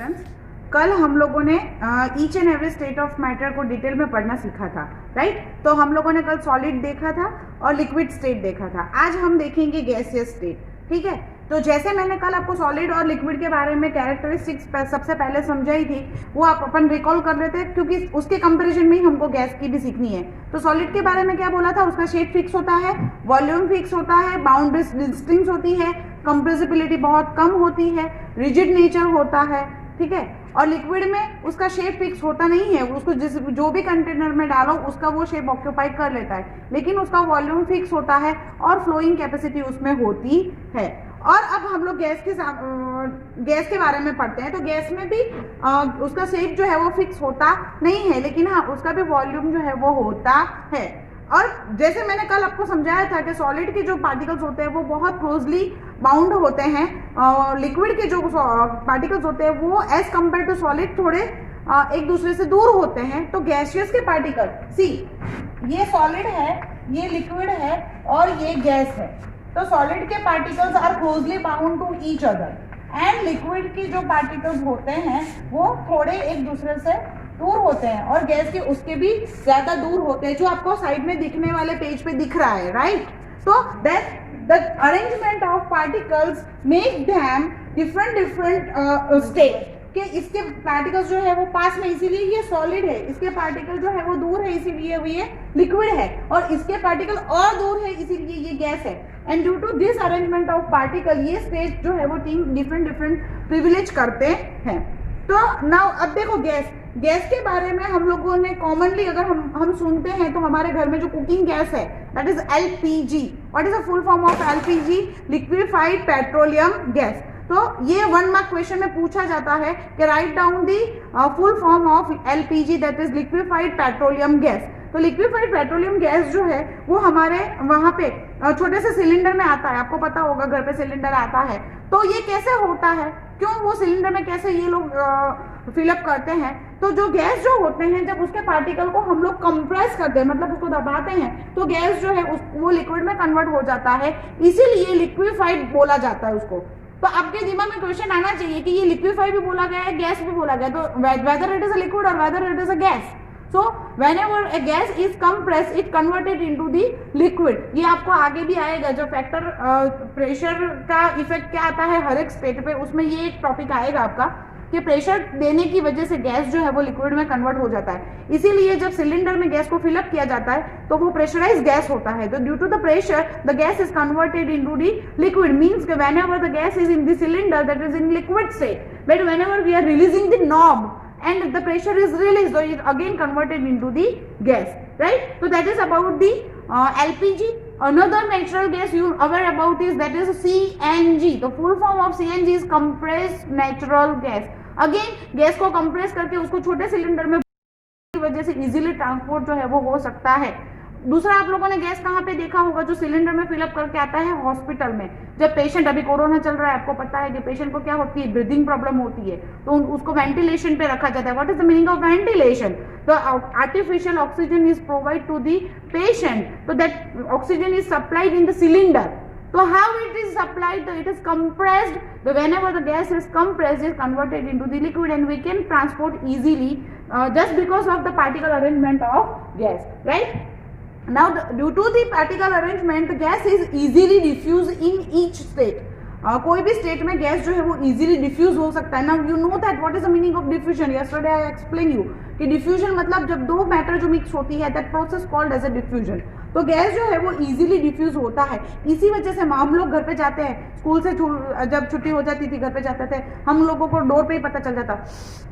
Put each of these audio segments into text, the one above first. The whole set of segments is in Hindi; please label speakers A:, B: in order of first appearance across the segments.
A: स्टूडेंट्स, कल हम लोगों ने each and every state of matter को डिटेल में पढ़ना सीखा था, राइट। तो हम लोगों ने कल सॉलिड देखा था और लिक्विड स्टेट देखा था। आज हम देखेंगे गैसियस स्टेट, ठीक है। तो जैसे मैंने कल आपको सॉलिड और लिक्विड के बारे में कैरेक्टरिस्टिक्स सबसे पहले समझाई थी, वो आप अपन रिकॉल कर लेते हैं क्योंकि उसके कंपैरिजन में ही हमको गैस की भी सीखनी है। तो सॉलिड के बारे में क्या बोला था, उसका शेप फिक्स होता है, वॉल्यूम फिक्स होता है, बाउंड्रीज डिस्टिंक्ट होती है, कंप्रेसिबिलिटी बहुत कम होती है, रिजिड नेचर होता है, ठीक है। और लिक्विड में उसका शेप फिक्स होता नहीं है, उसको जो भी कंटेनर में डालो उसका वो शेप ऑक्यूपाई कर लेता है, लेकिन उसका वॉल्यूम फिक्स होता है और फ्लोइंग कैपेसिटी उसमें होती है। और अब हम लोग गैस के बारे में पढ़ते हैं। तो गैस में भी उसका शेप जो है वो फिक्स होता नहीं है, लेकिन हाँ उसका भी वॉल्यूम जो है वो होता है। और जैसे मैंने कल आपको समझाया था कि सॉलिड के जो पार्टिकल्स होते हैं वो बहुत क्लोजली बाउंड होते हैं, लिक्विड के जो पार्टिकल्स होते हैं वो एज कम्पेयर टू सॉलिड थोड़े एक दूसरे से दूर होते हैं। तो गैसियस के पार्टिकल, सी ये सॉलिड है, ये लिक्विड है और ये गैस है। तो सॉलिड के particles are closely bound to each other and liquid के जो पार्टिकल्स होते हैं वो थोड़े एक दूसरे से दूर होते हैं और गैस के उसके भी ज्यादा दूर होते हैं, जो आपको साइड में दिखने वाले पेज पे दिख रहा है, राइट। तो that the arrangement of particles make them different state कि इसके पार्टिकल्स जो है वो पास में, इसीलिए ये सॉलिड है, इसके पार्टिकल जो है वो दूर है इसीलिए वो ये लिक्विड है, और इसके पार्टिकल और दूर है इसीलिए ये गैस है। And due to this arrangement of particle ये स्टेट जो है वो तीन डिफरेंट प्रिविलेज करते हैं। तो नाउ अब देखो गैस के बारे में हम लोगों ने कॉमनली अगर हम सुनते हैं तो हमारे घर में जो कुकिंग गैस है that is LPG. What is the full form of LPG? Liquefied petroleum gas. तो ये 1 मार्क क्वेश्चन में पूछा जाता है कि write down the full form of LPG that is liquefied petroleum gas. तो लिक्विफाइड पेट्रोलियम गैस जो है वो हमारे वहां पे छोटे से सिलेंडर में आता है, आपको पता होगा घर पे सिलेंडर आता है। तो ये कैसे होता है, क्यों वो सिलेंडर में कैसे ये लोग फिलअप करते हैं? तो जो गैस जो होते हैं जब उसके पार्टिकल को हम लोग कंप्रेस करते हैं, मतलब उसको दबाते हैं, तो गैस जो है वो लिक्विड में कन्वर्ट हो जाता है, इसीलिए लिक्विफाइड बोला जाता है उसको। तो आपके दिमाग में क्वेश्चन आना चाहिए कि ये लिक्विफाई भी बोला गया है, गैस भी बोला गया, तो whether it is a liquid और whether it is a gas. So whenever a gas is compressed, it converted into the liquid। ये आपको आगे भी आएगा, जो फैक्टर प्रेशर का इफेक्ट क्या आता है हर एक स्टेट पे, उसमें ये एक टॉपिक आएगा आपका कि प्रेशर देने की वजह से गैस जो है वो लिक्विड में कन्वर्ट हो जाता है। इसीलिए जब सिलेंडर में गैस को फिलअप किया जाता है तो वो प्रेशराइज गैस होता है। तो due to the pressure the gas is converted into the liquid, means कि whenever the gas is in the cylinder that is in liquid state, but whenever we are releasing the knob and the pressure is released, so it again converted into the gas, right? So that is about the LPG. Another natural gas you aware about is that is CNG. The full form of CNG is compressed natural gas. Again gas को कंप्रेस करके उसको छोटे सिलेंडर में की वजह से इजीली ट्रांसपोर्ट जो है वो हो सकता है। दूसरा, आप लोगों ने गैस कहाँ पे देखा होगा, जो सिलेंडर में फिलअप करके आता है हॉस्पिटल में। जब पेशेंट, अभी कोरोना चल रहा है, आपको पता है कि पेशेंट को क्या होती है, ब्रीदिंग प्रॉब्लम होती है, तो उसको वेंटिलेशन पे रखा जाता है। What is the meaning of ventilation? तो artificial oxygen is provide to the patient, तो that oxygen is supplied in the cylinder. So how it is supplied? So it is compressed. So whenever the gas is compressed, it is converted into the liquid, and we can transport easily just because of the particle arrangement of gas, right? Now due to the particle arrangement, the gas is easily diffused in each state. कोई भी स्टेट में गैस जो है वो इजीली डिफ्यूज हो सकता है। Now you know that what is the meaning of diffusion. Yesterday I explain you कि डिफ्यूजन मतलब जब दो मैटर जो मिक्स होती है, that process called as a diffusion. तो गैस जो है वो इजीली डिफ्यूज होता है। इसी वजह से हम लोग घर पे जाते हैं, स्कूल से जब छुट्टी हो जाती थी घर पे जाते थे, हम लोगों को डोर पे ही पता चल जाता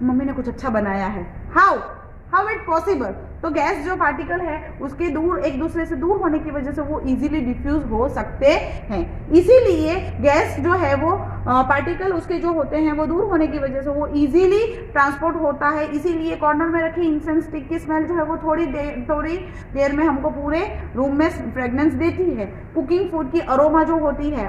A: मम्मी ने कुछ अच्छा बनाया है। How it possible? तो गैस जो पार्टिकल है उसके दूर, एक दूसरे से दूर होने की वजह से वो इजीली डिफ्यूज हो सकते हैं। इसीलिए गैस जो है वो पार्टिकल उसके जो होते हैं वो दूर होने की वजह से वो इजीली ट्रांसपोर्ट होता है। इसीलिए कॉर्नर में रखी इंसेंस स्टिक की स्मेल जो है वो थोड़ी देर में हमको पूरे रूम में फ्रेगनेंस देती है। कुकिंग फूड की अरोमा जो होती है,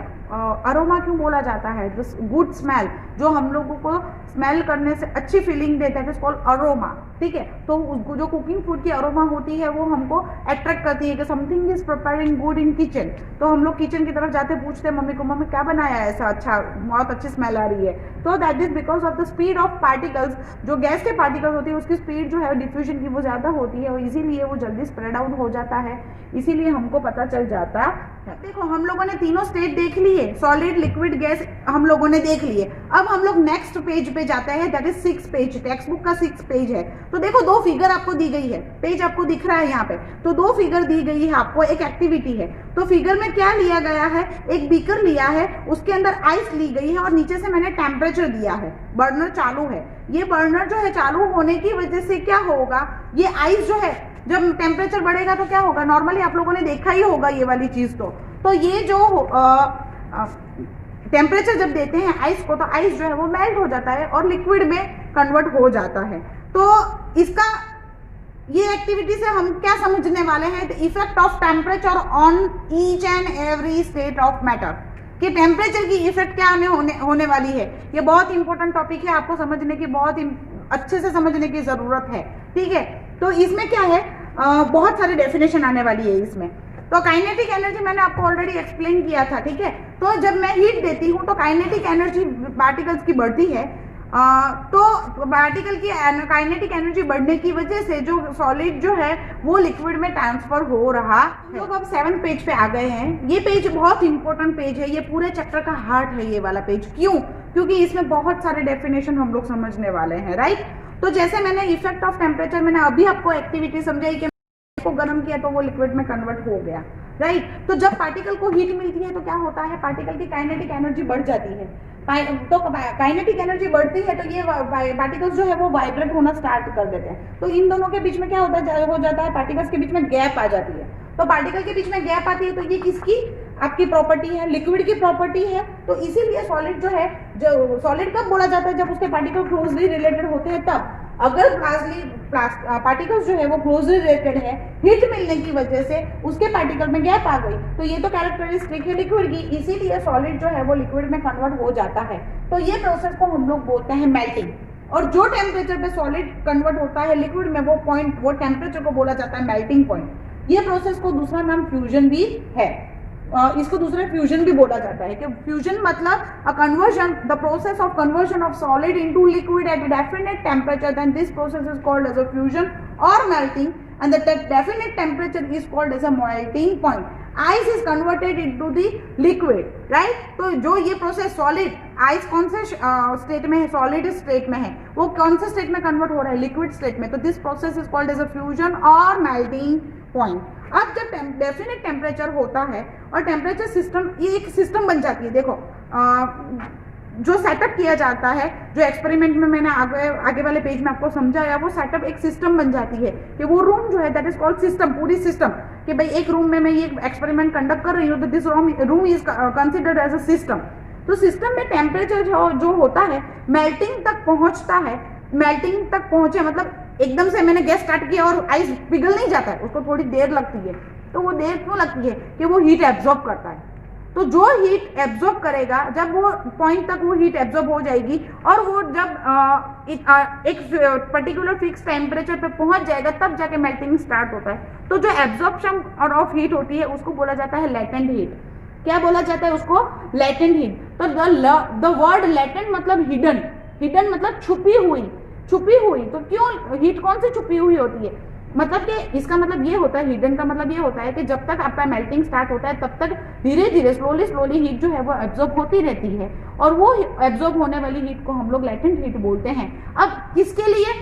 A: अरोमा क्यों बोला जाता है? गुड स्मेल जो हम लोगों को स्मेल करने से अच्छी फीलिंग देता है, दैट इज कॉल्ड अरोमा, ठीक है। तो जो कुकिंग फूड की अरोमा होती है वो हमको अट्रैक्ट करती है कि something is preparing good in kitchen. तो हम लोग किचन की तरफ जाते पूछते हैं मम्मी को, मम्मी क्या बनाया है ऐसा अच्छा, बहुत अच्छी स्मेल आ रही है। तो that is because of the speed of particles, जो गैस के पार्टिकल्स होती है उसकी स्पीड जो है डिफ्यूजन की वो ज़्यादा होती है और इसीलिए वो जल्दी स्प्रेड आउट हो जाता है, इसीलिए हमको पता चल जाता है। देखो हम लोगों ने तीनों स्टेट देख लिए, सॉलिड लिक्विड गैस हम लोगों ने देख लिए। अब हम लोग नेक्स्ट पेज पे जाते हैं, that is 6 page, text book का 6 पेज है। तो देखो 2 फिगर आपको दी गई है, पेज आपको दिख रहा है यहाँ पे, तो 2 फिगर दी गई है आपको, एक एक्टिविटी है। तो फिगर में क्या लिया गया है, एक बीकर लिया है, उसके अंदर आइस ली गई है और नीचे से मैंने टेम्परेचर दिया है, बर्नर चालू है। ये बर्नर जो है चालू होने की वजह से क्या होगा, ये आइस जो है जब टेम्परेचर बढ़ेगा तो क्या होगा, नॉर्मली आप लोगों ने देखा ही होगा ये वाली चीज। तो ये जो टेम्परेचर जब देते हैं आइस को, तो आइस जो है वो मेल्ट हो जाता है और लिक्विड में कन्वर्ट हो जाता है। तो इसका ये एक्टिविटी से हम क्या समझने वाले हैं, the effect of temperature on each and every state of matter, कि टेम्परेचर की इफेक्ट क्या होने वाली है। ये बहुत इंपॉर्टेंट टॉपिक है, आपको समझने की बहुत अच्छे से समझने की जरूरत है, ठीक है। तो इसमें क्या है, बहुत सारी डेफिनेशन आने वाली है इसमें। तो काइनेटिक एनर्जी मैंने आपको ऑलरेडी एक्सप्लेन किया था, ठीक है। तो जब मैं हीट देती हूँ तो काइनेटिक एनर्जी पार्टिकल्स की बढ़ती है, तो पार्टिकल की काइनेटिक एनर्जी बढ़ने की वजह से जो सॉलिड जो है वो लिक्विड में ट्रांसफर हो रहा है। लोग अब 7 पेज पे आ गए हैं। ये पेज बहुत इंपॉर्टेंट पेज है, ये पूरे चैप्टर का हार्ट है ये वाला पेज। क्यों? क्योंकि इसमें बहुत सारे डेफिनेशन हम लोग समझने वाले हैं, राइट। तो जैसे मैंने इफेक्ट ऑफ टेम्परेचर, मैंने अभी आपको एक्टिविटी समझाई कि को गर्म किया तो वो लिक्विड में कन्वर्ट हो गया, राइट। तो जब पार्टिकल को हीट मिलती है तो क्या होता है, पार्टिकल की काइनेटिक एनर्जी बढ़ जाती है। तो काइनेटिक एनर्जी बढ़ती है तो ये पार्टिकल्स जो है वो वाइब्रेट होना स्टार्ट कर देते हैं। तो इन दोनों के बीच में क्या हो जाता है, पार्टिकल्स के बीच में गैप आ जाती है। तो पार्टिकल के बीच में गैप आती है तो ये किसकी, आपकी प्रॉपर्टी है, लिक्विड की प्रॉपर्टी है। तो इसीलिए सॉलिड जो है, जो सॉलिड कब बोला जाता है, जब उसके पार्टिकल क्लोजली रिलेटेड होते हैं तब। अगर पार्टिकल्स जो है वो क्लोजली रिलेटेड है, हीट मिलने की वजह से उसके पार्टिकल में गैप आ गई, तो ये तो कैरेक्टरिस्टिक है लिक्विड की, इसीलिए सॉलिड जो है वो लिक्विड में कन्वर्ट हो जाता है। तो ये प्रोसेस को हम लोग बोलते हैं मेल्टिंग। और जो टेम्परेचर पे सॉलिड कन्वर्ट होता है लिक्विड में, वो टेम्परेचर को बोला जाता है मेल्टिंग पॉइंट। ये प्रोसेस को दूसरा नाम फ्यूजन भी है, इसको दूसरा फ्यूजन भी बोला जाता है। कि फ्यूजन मतलब a conversion, the process of conversion of solid into liquid at a definite temperature, then this process is called as a fusion और melting, and the definite temperature is called as a melting point. Ice is converted into the liquid, right. तो जो ये प्रोसेस सॉलिड, आइस कौन से स्टेट में है, सॉलिड स्टेट में है, वो कौन से स्टेट में कन्वर्ट हो रहा है, लिक्विड स्टेट में। तो this process is called as a fusion और मेल्टिंग पॉइंट। अब जब डेफिनेट टेम्परेचर होता है और टेम्परेचर सिस्टम, ये एक सिस्टम बन जाती है। देखो जो सेटअप किया जाता है, जो एक्सपेरिमेंट में मैंने आगे वाले पेज में आपको समझाया, वो सेटअप एक सिस्टम बन जाती है कि वो रूम जो है दैट इज कॉल्ड सिस्टम, पूरी सिस्टम। कि भाई एक रूम में मैं ये एक्सपेरिमेंट कंडक्ट कर रही हूँ तो this room is considered as a system. तो सिस्टम में टेम्परेचर जो होता है मेल्टिंग तक पहुंचता है। मेल्टिंग तक पहुंचे मतलब एकदम से मैंने गैस स्टार्ट किया और आइस पिघल नहीं जाता है, उसको थोड़ी देर लगती है। तो वो देर क्यों लगती है कि वो हीट एब्जॉर्ब करता है। तो जो हीट एब्जॉर्ब करेगा, जब वो पॉइंट तक वो हीट एब्जॉर्ब हो जाएगी और वो जब एक पर्टिकुलर फिक्स टेम्परेचर पे पहुंच जाएगा, तब जाके मेल्टिंग स्टार्ट होता है। तो जो एब्जॉर्प्शन और ऑफ हीट होती है उसको बोला जाता है लेटेंट हीट। क्या बोला जाता है उसको, लेटेंट हीट। तो द वर्ड लेटेंट मतलब हिडन, हिडन मतलब छुपी हुई, छुपी हुई। तो क्यों हीट कौन सी छुपी हुई होती है, मतलब कि इसका मतलब ये होता है, हिडन का मतलब ये होता है कि जब तक आपका मेल्टिंग स्टार्ट होता है तब तक धीरे धीरे स्लोली हीट जो है वो एब्जॉर्ब होती रहती है, और वो एब्जॉर्ब होने वाली हीट को हम लोग लेटेंट हीट बोलते हैं। अब किसके लिए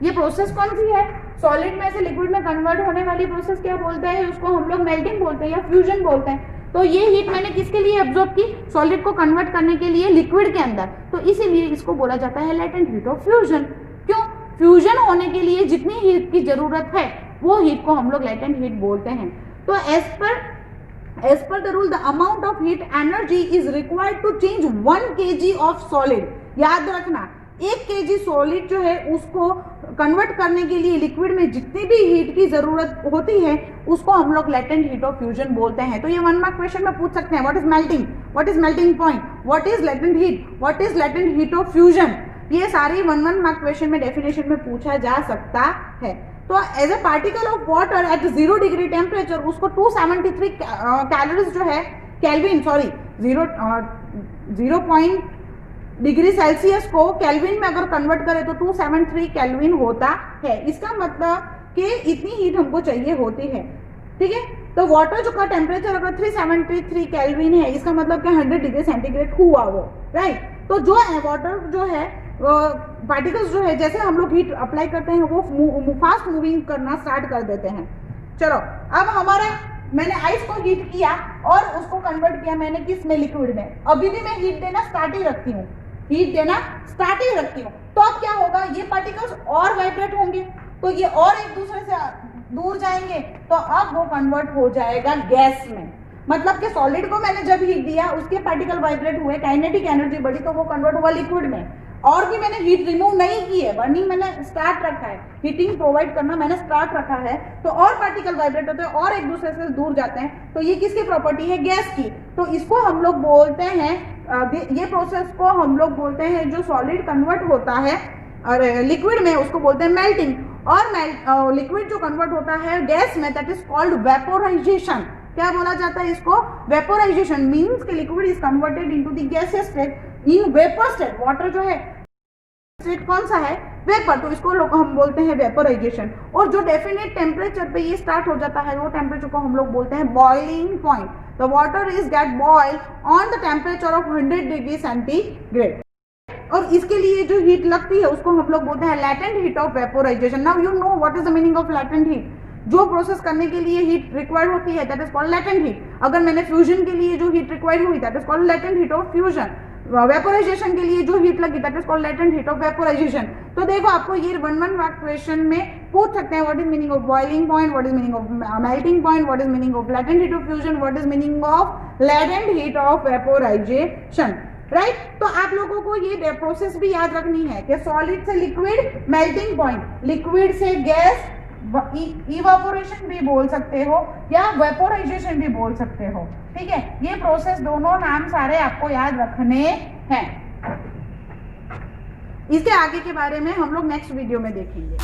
A: ये प्रोसेस कौन सी है, सॉलिड में से लिक्विड में कन्वर्ट होने वाली प्रोसेस क्या बोलते हैं, उसको हम लोग मेल्टिंग बोलते हैं या फ्यूजन बोलते हैं। तो ये हीट मैंने किसके लिए एब्जॉर्ब की, सॉलिड को कन्वर्ट करने के लिए लिक्विड के अंदर। तो इसीलिए इसको बोला जाता है लेटेंट हीट ऑफ फ्यूजन। क्यों, फ्यूजन होने के लिए जितनी हीट की जरूरत है वो हीट को हम लोग लेटेंट हीट बोलते हैं। तो as per the rule the amount of heat energy is required to change 1 kg of solid. याद रखना 1 kg सॉलिड जो है उसको कन्वर्ट करने के लिए लिक्विड में जितनी भी हीट की जरूरत होती है उसको हम लोग लेटेंट हीट ऑफ फ्यूजन बोलते हैं। तो ये 1 मार्क क्वेश्चन में पूछ सकते हैं, what is melting, what is melting point, what is latent heat, what is latent heat of fusion. ये सारी 1 मार्क क्वेश्चन में डेफिनेशन में पूछा जा सकता है। तो as a particle of water at 0 degree temperature उसको 273 कैलोरीज जो है केल्विन, सॉरी 0 डिग्री सेल्सियस को केल्विन में अगर कन्वर्ट करें तो 273 केल्विन होता है। इसका मतलब कि इतनी हीट हमको चाहिए होती है, ठीक है। तो वाटर जो का टेम्परेचर अगर 373 केल्विन है, इसका मतलब कि 100 डिग्री सेंटीग्रेड हुआ वो, राइट। तो जो वाटर जो है पार्टिकल्स जो है, जैसे हम लोग हीट अप्लाई करते हैं वो फास्ट मूविंग करना स्टार्ट कर देते हैं। चलो अब हमारा, मैंने आइस को हीट किया और उसको कन्वर्ट किया मैंने किस में, लिक्विड में। अभी भी मैं हीट देना स्टार्ट ही रखती हूँ, हीट देना स्टार्ट ही रखती हूँ। तो अब क्या होगा, ये पार्टिकल्स और वाइब्रेट होंगे, तो ये और एक दूसरे से दूर जाएंगे, तो अब वो कन्वर्ट हो जाएगा गैस में। मतलब कि सॉलिड को मैंने जब हीट दिया उसके पार्टिकल वाइब्रेट हुए, काइनेटिक एनर्जी बढ़ी, तो वो कन्वर्ट हुआ लिक्विड में। और भी मैंने हीट रिमूव नहीं की है, बर्निंग मैंने स्टार्ट रखा है, हीटिंग प्रोवाइड करना मैंने स्टार्ट रखा है, तो और पार्टिकल वाइब्रेट होते हैं और एक दूसरे से दूर जाते हैं। तो ये किसकी प्रॉपर्टी है, गैस की। तो इसको हम लोग बोलते हैं, ये प्रोसेस को हम लोग बोलते हैं, जो सॉलिड कन्वर्ट होता है और लिक्विड में, उसको बोलते हैं मेल्टिंग। और लिक्विड जो कन्वर्ट होता है गैस में, दैट इज कॉल्ड वेपोराइजेशन। क्या बोला जाता है इसको, वेपोराइजेशन। मीन्स कि liquid is converted into the gaseous state in vapour state. Water जो है स्टेट कौन सा है, वेपर, तो इसको हम बोलते हैं वेपोराइजेशन। और जो डेफिनेट टेम्परेचर पे ये स्टार्ट हो जाता है, वो टेम्परेचर को हम लोग बोलते हैं boiling point. The water is get boil on the temperature of 100 degree centigrade. और इसके लिए जो हीट लगती है उसको हम लोग बोलते हैं latent heat of vaporisation. Now you know what is the meaning of latent heat. जो प्रोसेस करने के लिए हीट रिक्वायर्ड होती है, that is called latent heat. अगर मैंने फ्यूजन के लिए जो हीट रिक्वायर्ड हुई, that is called latent heat of fusion. Vaporisation के लिए जो हीट लगी, that is called latent heat of vaporisation. तो देखो, आपको ये 1 मार्क क्वेश्चन में पूछ सकते हैं, what is meaning of boiling point, what is meaning of melting point, what is meaning of latent heat of fusion, what is meaning of latent heat of vaporisation, right. तो आप लोगों को ये प्रोसेस भी याद रखनी है कि सॉलिड से लिक्विड मेल्टिंग पॉइंट, लिक्विड से गैस इवापोरेशन भी बोल सकते हो या वेपोराइजेशन भी बोल सकते हो, ठीक है। ये प्रोसेस दोनों नाम सारे आपको याद रखने हैं। इसके आगे के बारे में हम लोग नेक्स्ट वीडियो में देखेंगे।